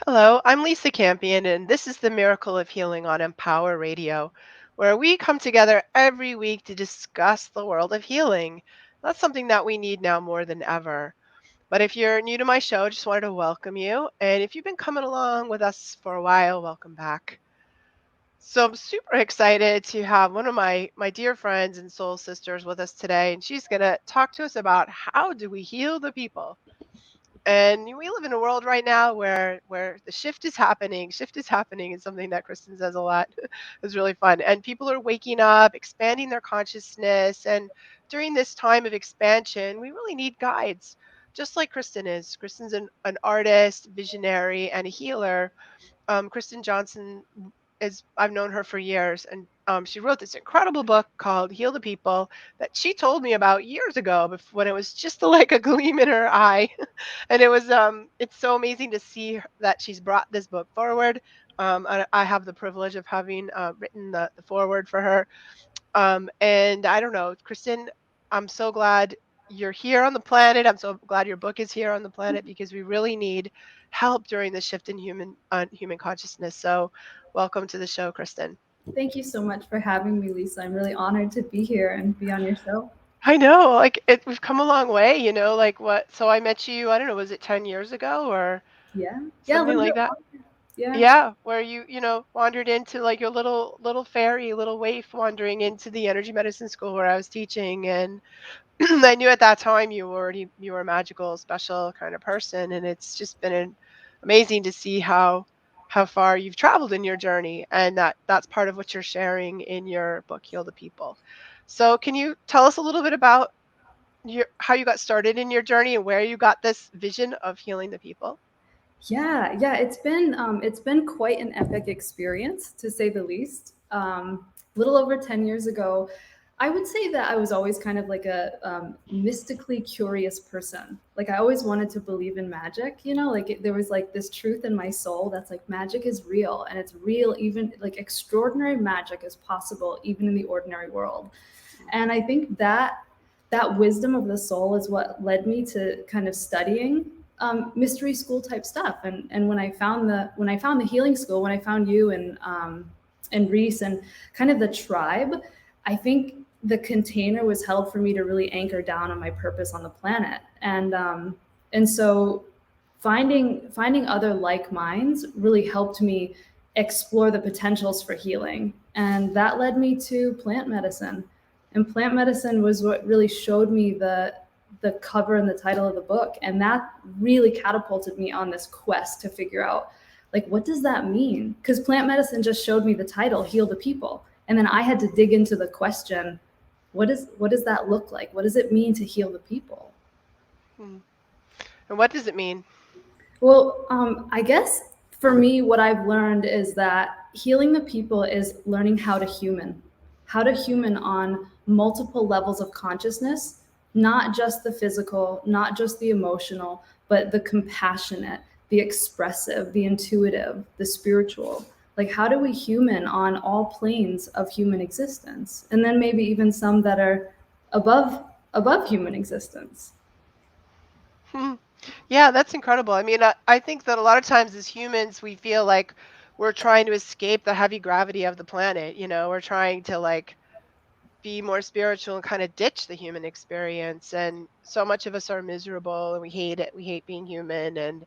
Hello, I'm Lisa Campion, and this is the Miracle of Healing on Empower Radio, where we come together every week to discuss the world of healing. That's something that we need now more than ever. But if you're new to my show, I just wanted to welcome you. And if you've been coming along with us for a while, welcome back. So I'm super excited to have one of my dear friends and soul sisters with us today, and she's going to talk to us about how do we heal the people. And we live in a world right now where the shift is happening. Shift is happening is something that Kristen says a lot. It's really fun. And people are waking up, expanding their consciousness. And during this time of expansion, we really need guides, just like Kristen is. Kristen's an artist, visionary, and a healer. Kristin Johnston is I've known her for years, and she wrote this incredible book called Heal the People that she told me about years ago when it was just like a gleam in her eye. And it's so amazing to see that she's brought this book forward. I have the privilege of having written the foreword for her. And I don't know, Kristen, I'm so glad you're here on the planet. I'm so glad your book is here on the planet because we really need help during the shift in human consciousness. So, welcome to the show, Kristen. Thank you so much for having me, Lisa. I'm really honored to be here and be on your show. I know, we've come a long way, like what? So I met you, I don't know, was it 10 years ago or Yeah. Yeah, a something little bit like that? longer. Yeah. Yeah, where you wandered into like your little fairy, little waif wandering into the energy medicine school where I was teaching. And I knew at that time you were a magical, special kind of person. And it's just been amazing to see how far you've traveled in your journey. And that's part of what you're sharing in your book, Heal the People. So can you tell us a little bit about how you got started in your journey and where you got this vision of healing the people? Yeah. It's been quite an epic experience to say the least. A little over 10 years ago, I would say that I was always kind of like a mystically curious person. Like I always wanted to believe in magic, there was like this truth in my soul that's like magic is real and it's real, even like extraordinary magic is possible even in the ordinary world. And I think that wisdom of the soul is what led me to kind of studying mystery school type stuff. And when I found the healing school, when I found you and Reese and kind of the tribe, I think the container was held for me to really anchor down on my purpose on the planet. And so finding other like minds really helped me explore the potentials for healing. And that led me to plant medicine. And plant medicine was what really showed me the cover and the title of the book. And that really catapulted me on this quest to figure out, like, what does that mean? Because plant medicine just showed me the title, Heal the People. And then I had to dig into the question, what does that look like? What does it mean to heal the people? Hmm. And what does it mean? Well, I guess for me, what I've learned is that healing the people is learning how to human on multiple levels of consciousness, not just the physical, not just the emotional, but the compassionate, the expressive, the intuitive, the spiritual. Like, how do we human on all planes of human existence? And then maybe even some that are above human existence. Hmm. Yeah, that's incredible. I mean, I think that a lot of times as humans, we feel like we're trying to escape the heavy gravity of the planet. We're trying to like be more spiritual and kind of ditch the human experience. And so much of us are miserable and we hate it. We hate being human.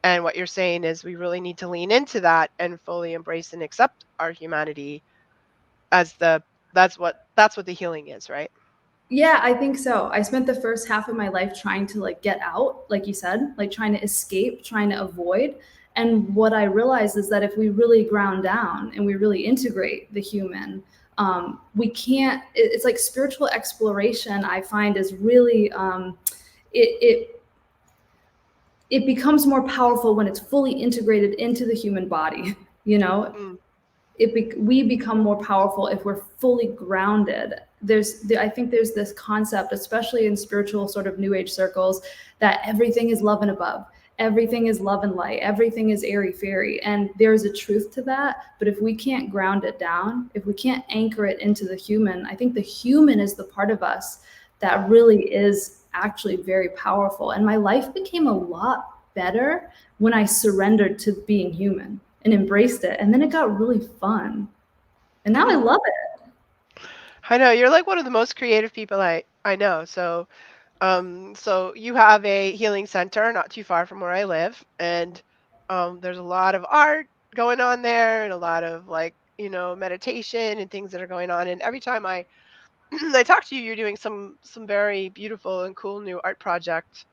And what you're saying is we really need to lean into that and fully embrace and accept our humanity as that's what the healing is, right? Yeah, I think so. I spent the first half of my life trying to like get out, like you said, like trying to escape, trying to avoid. And what I realized is that if we really ground down and we really integrate the human, we can't. It's like spiritual exploration. I find is really it, it it becomes more powerful when it's fully integrated into the human body. You know, Mm. we become more powerful if we're fully grounded. I think there's this concept, especially in spiritual sort of new age circles, that everything is love and above, everything is love and light, everything is airy fairy, and there's a truth to that. But if we can't ground it down, if we can't anchor it into the human, I think the human is the part of us that really is actually very powerful. And my life became a lot better when I surrendered to being human and embraced it. And then it got really fun. And now I Mhm. love it. I know you're like one of the most creative people I know. So you have a healing center not too far from where I live, and there's a lot of art going on there, and a lot of meditation and things that are going on. And every time I I talk to you, you're doing some very beautiful and cool new art project.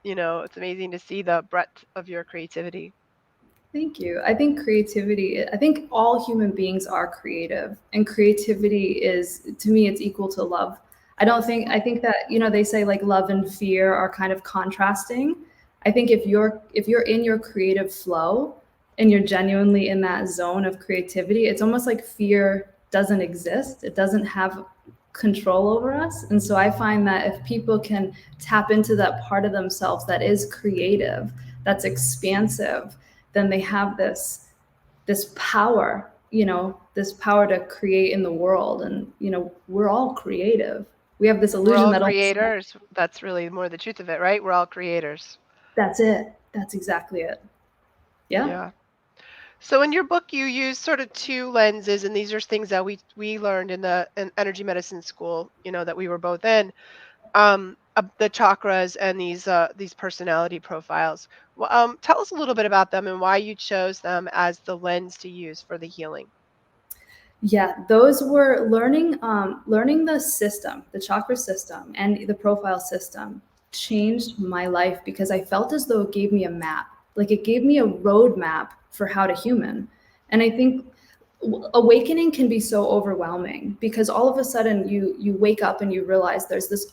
It's amazing to see the breadth of your creativity. Thank you. I think creativity, I think all human beings are creative, and creativity is, to me, it's equal to love. I think that, they say like love and fear are kind of contrasting. I think if you're in your creative flow and you're genuinely in that zone of creativity, it's almost like fear doesn't exist. It doesn't have control over us. And so I find that if people can tap into that part of themselves that is creative, that's expansive, then they have this power, this power to create in the world. And we're all creative. We have this We're illusion all that almost, creators. That's really more the truth of it, right? We're all creators. that's it. That's exactly it. Yeah. Yeah. So in your book, you use sort of two lenses, and these are things that we learned in the in energy medicine school, that we were both in. The chakras and these personality profiles. Well, tell us a little bit about them and why you chose them as the lens to use for the healing. Yeah, those were learning the system, the chakra system and the profile system changed my life because I felt as though it gave me a map. Like it gave me a roadmap for how to human. And I think awakening can be so overwhelming because all of a sudden you wake up and you realize there's this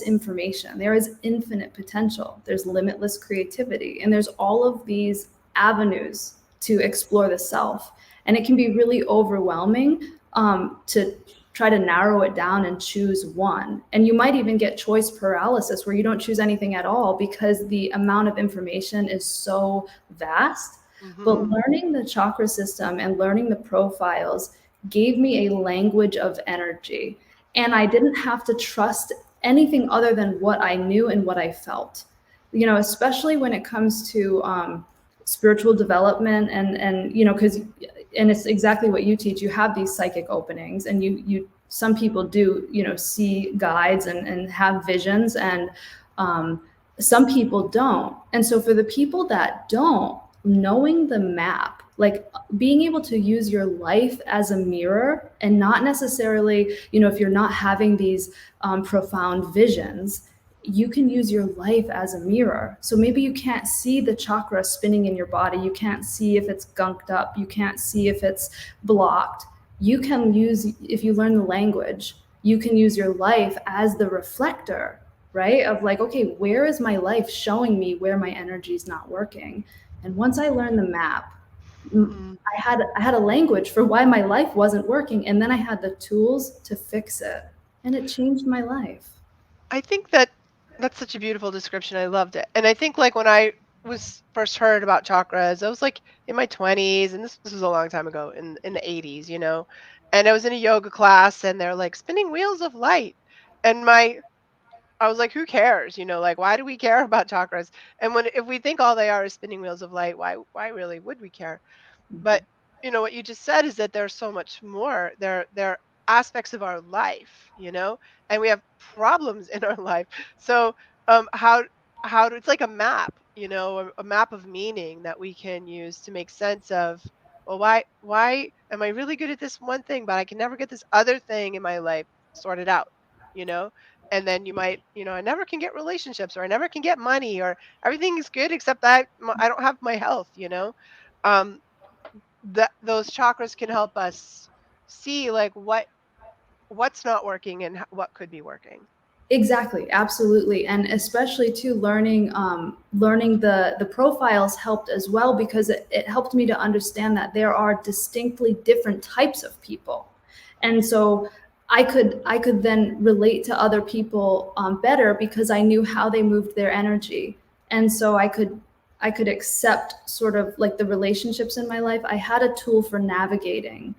information. There is infinite potential. There's limitless creativity, and there's all of these avenues to explore the self. And it can be really overwhelming to try to narrow it down and choose one. And you might even get choice paralysis where you don't choose anything at all because the amount of information is so vast. But Hmm. learning the chakra system and learning the profiles gave me a language of energy. And I didn't have to trust anything other than what I knew and what I felt. Especially when it comes to spiritual development and because and it's exactly what you teach. You have these psychic openings, and you some people do see guides and have visions, and um, some people don't. And so for the people that don't, knowing the map, like being able to use your life as a mirror, and not necessarily, if you're not having these profound visions, you can use your life as a mirror. So maybe you can't see the chakra spinning in your body. You can't see if it's gunked up. You can't see if it's blocked. You can use, if you learn the language, you can use your life as the reflector, right? Of like, okay, where is my life showing me where my energy is not working? And once I learned the map, I had a language for why my life wasn't working, and then I had the tools to fix it, and it changed my life. I think that that's such a beautiful description. I loved it. And I think like when I was first heard about chakras, I was like in my 20s, and this was a long time ago in the 80s. And I was in a yoga class, and they're like spinning wheels of light. And I was like, who cares? Like why do we care about chakras? And when if we think all they are is spinning wheels of light, why really would we care? But what you just said is that there's so much more. There are aspects of our life, and we have problems in our life. So it's like a map, a map of meaning that we can use to make sense of, well, why am I really good at this one thing, but I can never get this other thing in my life sorted out, you know? And then you might, I never can get relationships, or I never can get money, or everything is good except that I don't have my health, Um, that those chakras can help us see like what's not working and what could be working. Exactly, absolutely, and especially too learning the profiles helped as well because it helped me to understand that there are distinctly different types of people, and so I could then relate to other people better because I knew how they moved their energy, and so I could accept sort of like the relationships in my life. I had a tool for navigating.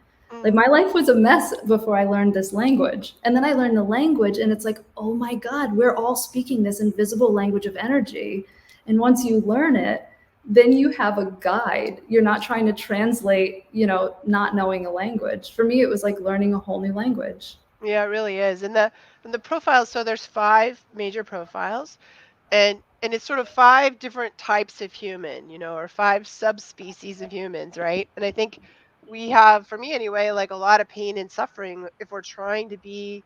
Like Mm, my life was a mess before I learned this language. And then I learned the language, and it's like, oh my God, we're all speaking this invisible language of energy. And once you learn it, then you have a guide. You're not trying to translate, not knowing a language. For me, it was like learning a whole new language. Yeah, it really is. And the profiles, so there's five major profiles, and it's sort of five different types of human, or five subspecies of humans, right? And I think we have, for me anyway, like a lot of pain and suffering if we're trying to be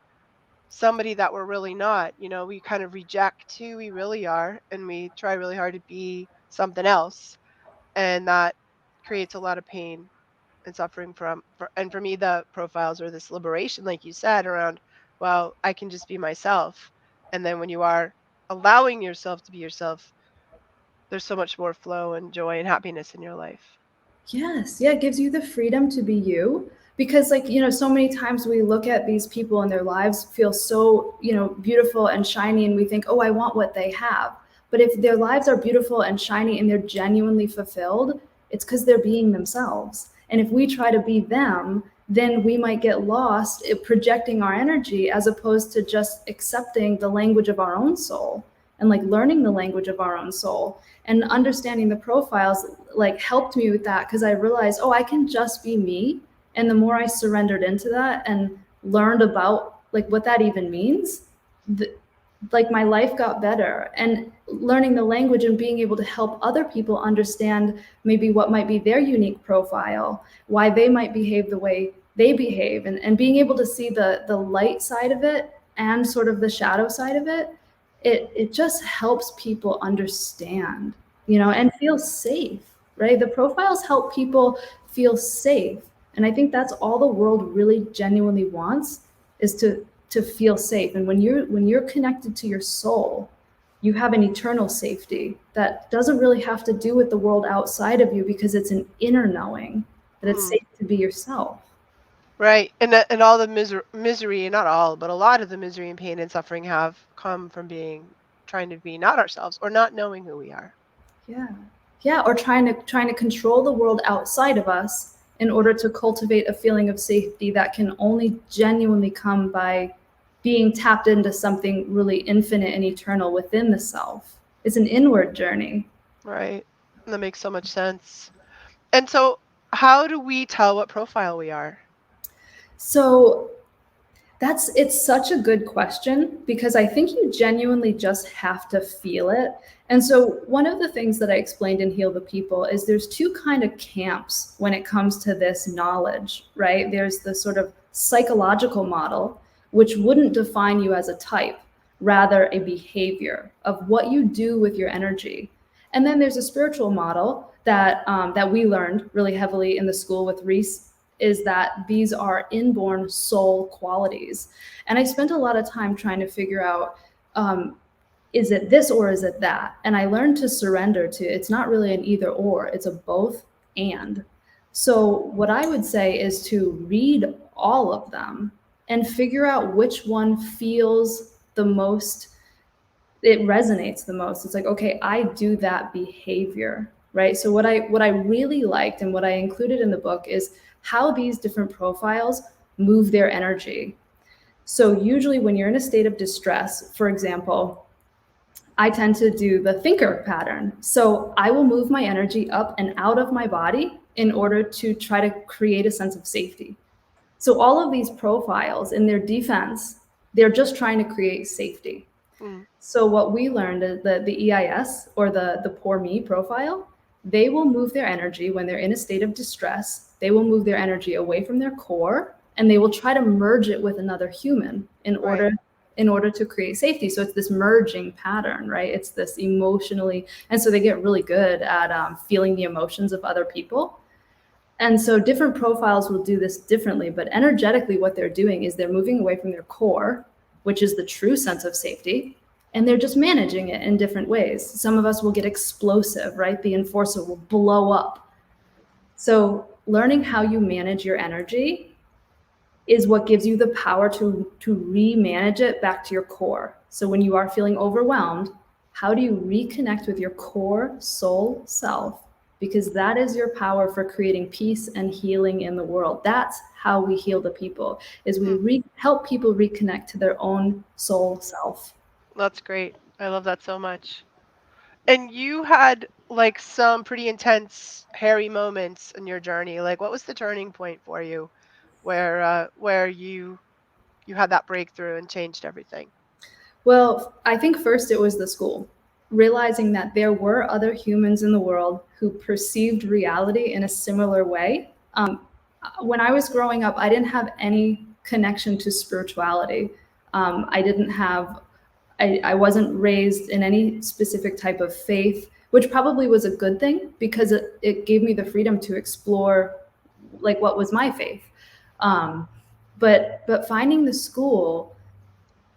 somebody that we're really not. We kind of reject who we really are and we try really hard to be something else. And that creates a lot of pain and suffering and for me the profiles are this liberation, like you said, around, well, I can just be myself. And then when you are allowing yourself to be yourself, there's so much more flow and joy and happiness in your life. Yes, yeah, it gives you the freedom to be you. Because, like, so many times we look at these people and their lives feel so, beautiful and shiny, and we think, oh, I want what they have. But if their lives are beautiful and shiny and they're genuinely fulfilled, it's because they're being themselves. And if we try to be them, then we might get lost in projecting our energy as opposed to just accepting the language of our own soul and like learning the language of our own soul and understanding the profiles like helped me with that because I realized, oh, I can just be me. And the more I surrendered into that and learned about like what that even means, like my life got better. And learning the language and being able to help other people understand maybe what might be their unique profile, why they might behave the way they behave, and being able to see the light side of it and sort of the shadow side of it, it just helps people understand, and feel safe, right? The profiles help people feel safe. And I think that's all the world really genuinely wants, is to feel safe. And when you're connected to your soul, you have an eternal safety that doesn't really have to do with the world outside of you, because it's an inner knowing that it's Mm, safe to be yourself. right. And all the misery, not all, but a lot of the misery and pain and suffering have come from being trying to be not ourselves or not knowing who we are. Yeah. Yeah, or trying to control the world outside of us in order to cultivate a feeling of safety that can only genuinely come by being tapped into something really infinite and eternal within the self. It's an inward journey. Right. That makes so much sense. And so, how do we tell what profile we are? So it's such a good question, because I think you genuinely just have to feel it. And so one of the things that I explained in Heal the People is there's two kind of camps when it comes to this knowledge, right? There's the sort of psychological model, which wouldn't define you as a type, rather a behavior of what you do with your energy. And then there's a spiritual model that we learned really heavily in the school with Reese, is that these are inborn soul qualities. And I spent a lot of time trying to figure out, is it this or is it that? And I learned to surrender to, it's not really an either or, it's a both and. So what I would say is to read all of them and figure out which one feels the most, it resonates the most. It's like, okay, I do that behavior, right? So what I really liked and what I included in the book is how these different profiles move their energy. So usually when you're in a state of distress, for example, I tend to do the thinker pattern. So I will move my energy up and out of my body in order to try to create a sense of safety. So all of these profiles in their defense, they're just trying to create safety. Mm, So what we learned is that the EIS, or the poor me profile, they will move their energy when they're in a state of distress. They will move their energy away from their core, and they will try to merge it with another human right. in order to create safety. So it's this merging pattern, right? It's this emotionally, and so they get really good at feeling the emotions of other people. And so different profiles will do this differently, but energetically, what they're doing is they're moving away from their core, which is the true sense of safety, and they're just managing it in different ways. Some of us will get explosive, right? The enforcer will blow up. So learning how you manage your energy is what gives you the power to re-manage it back to your core. So when you are feeling overwhelmed, how do you reconnect with your core soul self? Because that is your power for creating peace and healing in the world. That's how we heal the people, is we Hmm, help people reconnect to their own soul self. that's great. I love that so much. And you had like some pretty intense, hairy moments in your journey. Like, what was the turning point for you, where you had that breakthrough and changed everything? Well, I think first it was the school, realizing that there were other humans in the world who perceived reality in a similar way. When I was growing up, I didn't have any connection to spirituality. I didn't have, I wasn't raised in any specific type of faith, which probably was a good thing because it gave me the freedom to explore like what was my faith. Um, but finding the school,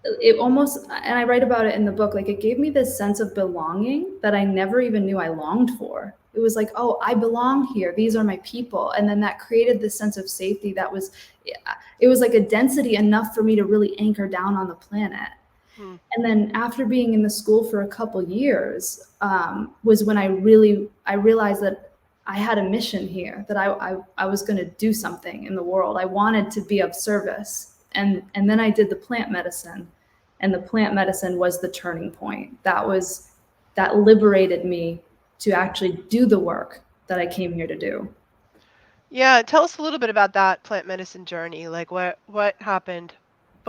it almost, and I write about it in the book, like it gave me this sense of belonging that I never even knew I longed for. It was like, oh, I belong here, these are my people. And then that created this sense of safety that was, it was like a density enough for me to really anchor down on the planet. Hmm. And then after being in the school for a couple years, was when I realized that I had a mission here, that I was going to do something in the world. I wanted to be of service. And then I did the plant medicine, and the plant medicine was the turning point. That liberated me to actually do the work that I came here to do. Yeah, tell us a little bit about that plant medicine journey. Like, what happened?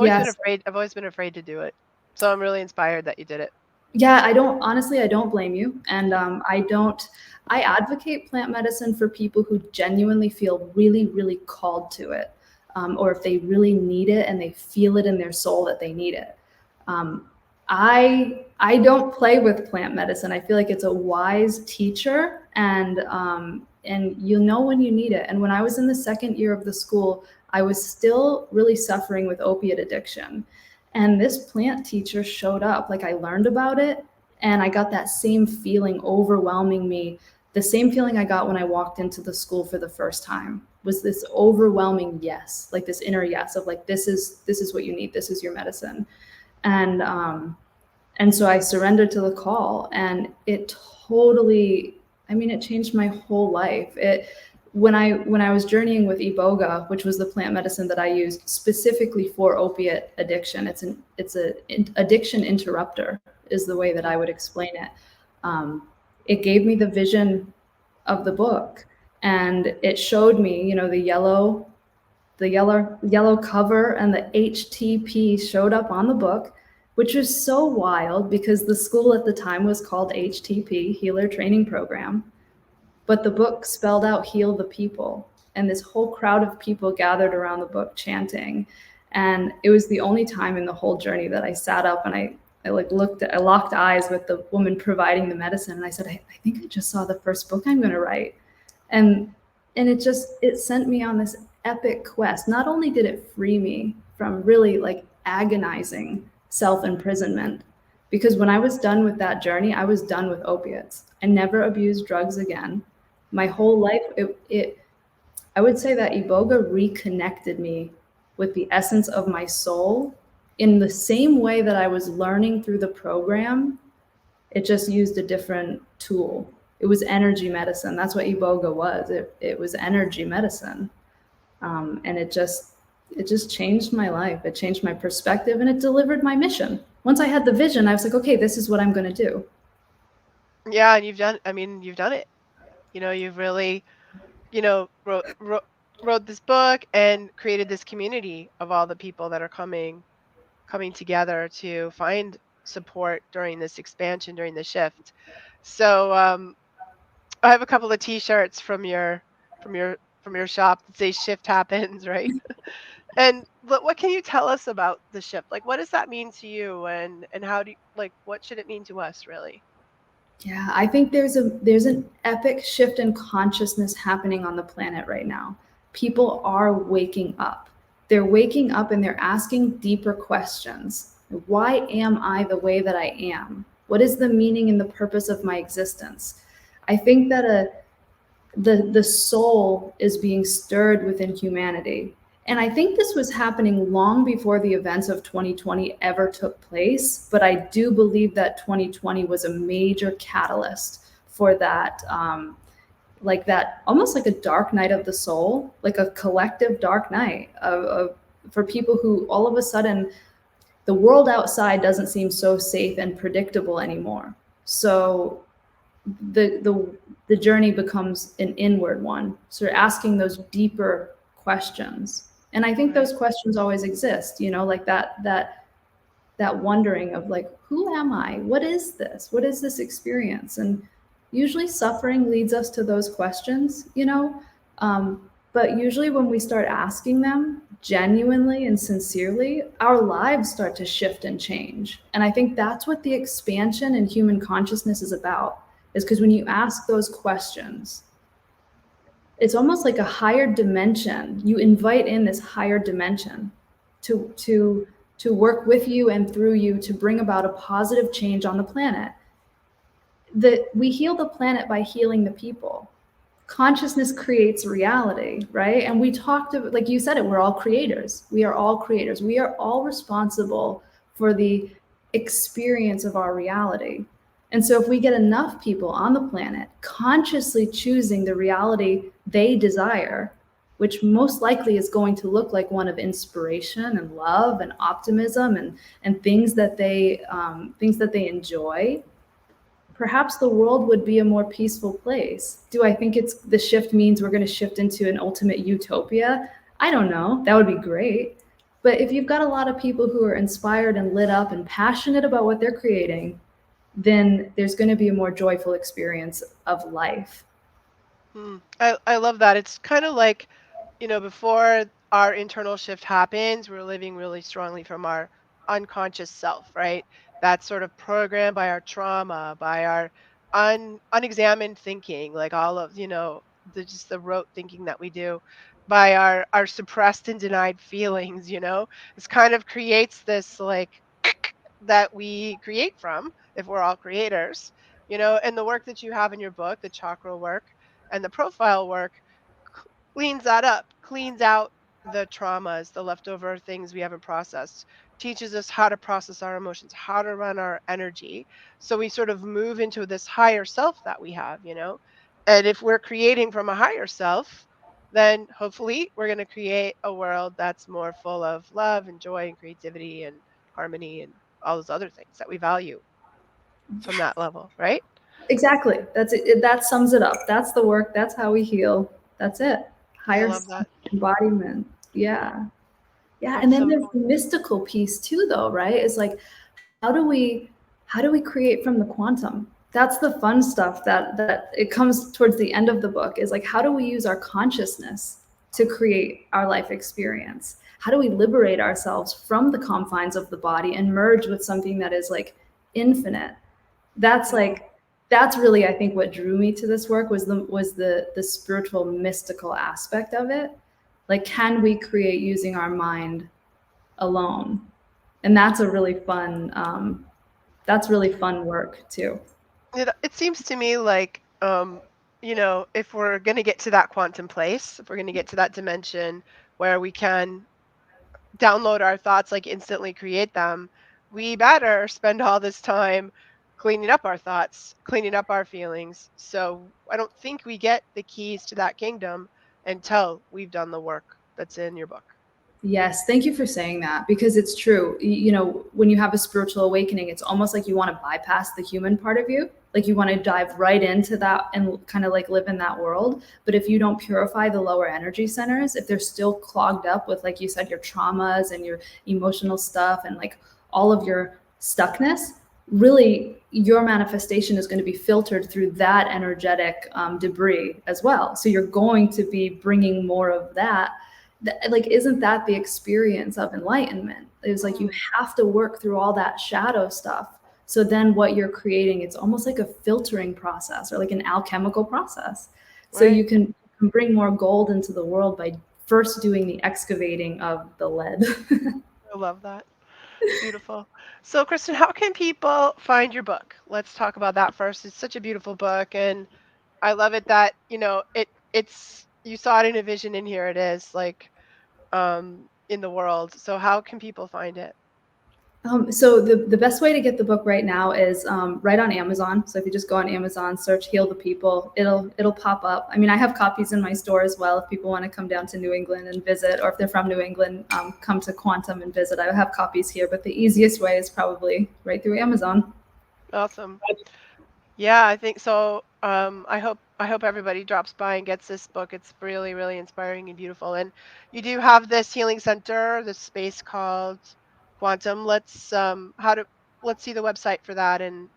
Yes. I've always been afraid to do it. So I'm really inspired that you did it. Yeah, I don't, honestly, I don't blame you. And I advocate plant medicine for people who genuinely feel really, really called to it, or if they really need it and they feel it in their soul that they need it. Um, I don't play with plant medicine. I feel like it's a wise teacher, and you know when you need it. And when I was in the second year of the school, I was still really suffering with opiate addiction. And this plant teacher showed up, like I learned about it, and I got that same feeling overwhelming me. The same feeling I got when I walked into the school for the first time was this overwhelming yes, like this inner yes of like, this is what you need. This is your medicine. And, um, and so I surrendered to the call, and it totally, I mean, it changed my whole life. When I was journeying with iboga, which was the plant medicine that I used specifically for opiate addiction, it's an addiction interrupter is the way that I would explain it. Um, it gave me the vision of the book, and it showed me, the yellow cover, and the HTP showed up on the book, which was so wild because the school at the time was called HTP, Healer Training Program, but the book spelled out heal the people. And this whole crowd of people gathered around the book chanting. And it was the only time in the whole journey that I sat up and I locked eyes with the woman providing the medicine. And I said, I think I just saw the first book I'm going to write. And, and it sent me on this epic quest. Not only did it free me from really like agonizing self-imprisonment, because when I was done with that journey, I was done with opiates. I never abused drugs again. My whole life, I would say that iboga reconnected me with the essence of my soul in the same way that I was learning through the program. It just used a different tool. It was energy medicine. That's what iboga was. It was energy medicine. And it just changed my life. It changed my perspective, and it delivered my mission. Once I had the vision, I was like, okay, this is what I'm going to do. Yeah, and you've done it. You've really, wrote this book and created this community of all the people that are coming together to find support during this expansion, during the shift. So I have a couple of T-shirts from your shop that say "Shift happens," right? And what can you tell us about the shift? Like, what does that mean to you, and how do you, like, what should it mean to us, really? Yeah, I think there's an epic shift in consciousness happening on the planet right now. People are waking up. They're waking up and they're asking deeper questions. Why am I the way that I am? What is the meaning and the purpose of my existence? I think that the soul is being stirred within humanity. And I think this was happening long before the events of 2020 ever took place. But I do believe that 2020 was a major catalyst for that, like that, almost like a dark night of the soul, like a collective dark night for people who all of a sudden the world outside doesn't seem so safe and predictable anymore. So the journey becomes an inward one. So asking those deeper questions. And I think Right. those questions always exist, like that wondering of like, who am I? What is this? What is this experience? And usually suffering leads us to those questions. But usually when we start asking them genuinely and sincerely, our lives start to shift and change. And I think that's what the expansion in human consciousness is about, is because when you ask those questions, it's almost like a higher dimension. You invite in this higher dimension to work with you and through you to bring about a positive change on the planet. That we heal the planet by healing the people. Consciousness creates reality, right? And we talked about, like you said it, we're all creators. We are all creators. We are all responsible for the experience of our reality. And so if we get enough people on the planet consciously choosing the reality they desire, which most likely is going to look like one of inspiration and love and optimism and things that they enjoy, perhaps the world would be a more peaceful place. Do I think it's the shift means we're going to shift into an ultimate utopia? I don't know. That would be great. But if you've got a lot of people who are inspired and lit up and passionate about what they're creating, then there's going to be a more joyful experience of life. I love that. It's kind of like, before our internal shift happens, we're living really strongly from our unconscious self, right? That's sort of programmed by our trauma, by our unexamined thinking, like all of, just the rote thinking that we do, by our suppressed and denied feelings, It's kind of creates this like that we create from if we're all creators, and the work that you have in your book, the chakra work and the profile work cleans that up, cleans out the traumas, the leftover things we haven't processed, teaches us how to process our emotions, how to run our energy. So we sort of move into this higher self that we have. And if we're creating from a higher self, then hopefully we're going to create a world that's more full of love and joy and creativity and harmony and all those other things that we value from that level, right? Exactly. That's it. That sums it up. That's the work. That's how we heal. That's it. I Higher love that. embodiment. Yeah. Yeah. And That's then so there's cool. the mystical piece too, though, right? It's like, how do we create from the quantum? That's the fun stuff that it comes towards the end of the book, is like, how do we use our consciousness to create our life experience? How do we liberate ourselves from the confines of the body and merge with something that is like infinite? That's Mhm. like, that's really, I think, what drew me to this work was the spiritual mystical aspect of it. Like, can we create using our mind alone? And that's really fun work too. It seems to me like, if we're going to get to that quantum place, if we're going to get to that dimension where we can download our thoughts, like instantly create them, we better spend all this time cleaning up our thoughts, cleaning up our feelings. So I don't think we get the keys to that kingdom until we've done the work that's in your book. Yes, thank you for saying that, because it's true. When you have a spiritual awakening, it's almost like you want to bypass the human part of you. Like you want to dive right into that and kind of like live in that world. But if you don't purify the lower energy centers, if they're still clogged up with, like you said, your traumas and your emotional stuff and like all of your stuckness, really your manifestation is going to be filtered through that energetic debris as well. So you're going to be bringing more of that. Like, isn't that the experience of enlightenment? It's like you Mm, have to work through all that shadow stuff, so then what you're creating, it's almost like a filtering process or like an alchemical process, so right. you can bring more gold into the world by first doing the excavating of the lead. I love that. Beautiful. So, Kristen, how can people find your book? Let's talk about that first. It's such a beautiful book, and I love it that, it's you saw it in a vision and here it is like in the world. So how can people find it? So the best way to get the book right now is right on Amazon. So if you just go on Amazon, search "Heal the People," it'll pop up. I mean, I have copies in my store as well. If people want to come down to New England and visit, or if they're from New England, come to Quantum and visit. I have copies here, but the easiest way is probably right through Amazon. Awesome. Yeah, I think so. I hope everybody drops by and gets this book. It's really, really inspiring and beautiful. And you do have this healing center, this space called Quantum. Let's see the website for that and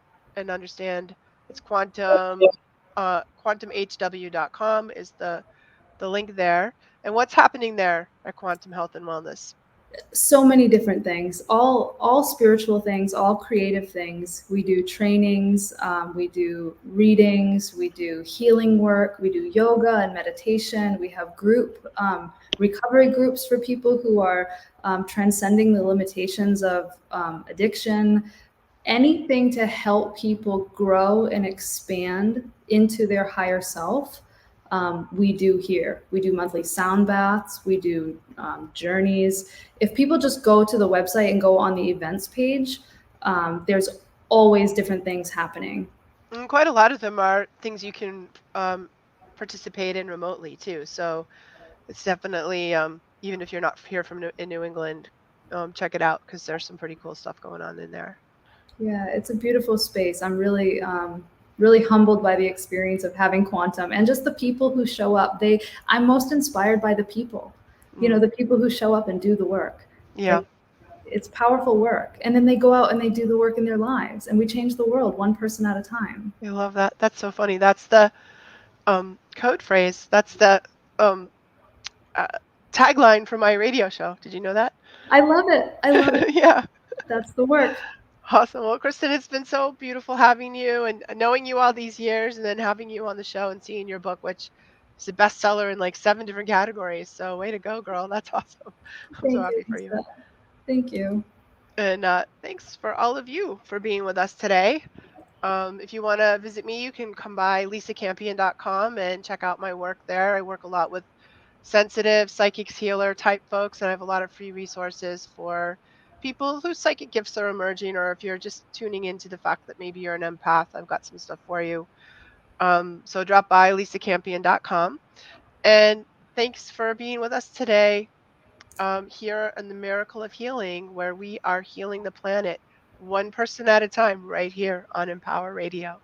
understand it's quantumhw.com is the link there. And what's happening there at Quantum Health and Wellness? So many different things, all spiritual things, all creative things. We do trainings, we do readings, we do healing work, we do yoga and meditation. We have group recovery groups for people who are transcending the limitations of addiction, anything to help people grow and expand into their higher self. We do here. We do monthly sound baths, we do journeys. If people just go to the website and go on the events page, there's always different things happening. And quite a lot of them are things you can participate in remotely too. So it's definitely, even if you're not here in New England, check it out because there's some pretty cool stuff going on in there. Yeah, it's a beautiful space. I'm really, really humbled by the experience of having quantum and just the people who show up. I'm most inspired by the people, Mm, the people who show up and do the work. yeah, Like, it's powerful work. And then they go out and they do the work in their lives, and we change the world one person at a time. I love that. That's so funny. That's the code phrase. That's the um, uh, tagline for my radio show. Did you know that? I love it. I love it. Yeah. That's the work. Awesome. Well, Kristen, it's been so beautiful having you and knowing you all these years and then having you on the show and seeing your book, which is a bestseller in like 7 different categories. So, way to go, girl. That's awesome. I'm so Thank you, happy for you. Lisa. Thank you. And thanks for all of you for being with us today. If you want to visit me, you can come by lisacampion.com and check out my work there. I work a lot with sensitive, psychics, healer type folks, and I have a lot of free resources for people whose psychic gifts are emerging, or if you're just tuning into the fact that maybe you're an empath, I've got some stuff for you. So drop by lisacampion.com. And thanks for being with us today here in the Miracle of Healing, where we are healing the planet one person at a time right here on Empower Radio.